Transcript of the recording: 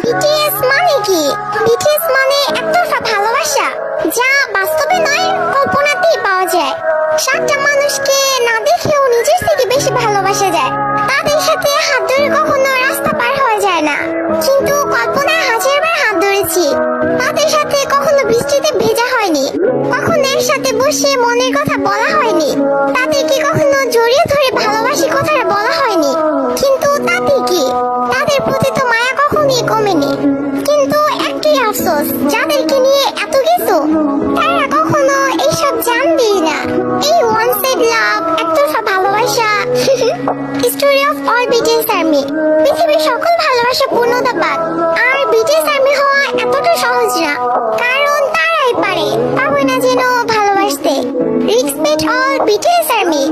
BTS মানে কি? BTS মানে একতরফা ভালোবাসা, যা বাস্তবে নয় কল্পনাতেই পাওয়া যায়। সাতটা মানুষকে না দেখেও নিজের থেকে বেশি ভালোবাসা যায়। তাদের সাথে হাত ধরে কখনো রাস্তা পার হওয়া যায় না, কিন্তু কল্পনায় হাজারবার হাত ধরেছি। তাদের সাথে কখনো বৃষ্টিতে ভেজা হয়নি, কখনো একসাথে বসে মনের কথা বলা হয়নি, তাদেরকে কখনো জড়িয়ে ধরে ভালোবাসি কথাটা বলা হয়নি। কিন্তু তাতে কি, তাদের প্রতি তো মায়া কখনোই কমেনি। কিন্তু একটাই আফসোস, যাদেরকে নিয়ে এত কিছু, তারা কখনো এইসব জানবেই না। এই ওয়ান সাইড লাভ, একতরফা ভালোবাসা। Story of all BTS army. পৃথিবীর সকল ভালোবাসা পূর্ণতা পাক, আর বিটিএস আর্মি হওয়া এতটা সহজ না, কারণ তারাই পারে, পাবে না যেন ভালোবাসতে। Respect all BTS army.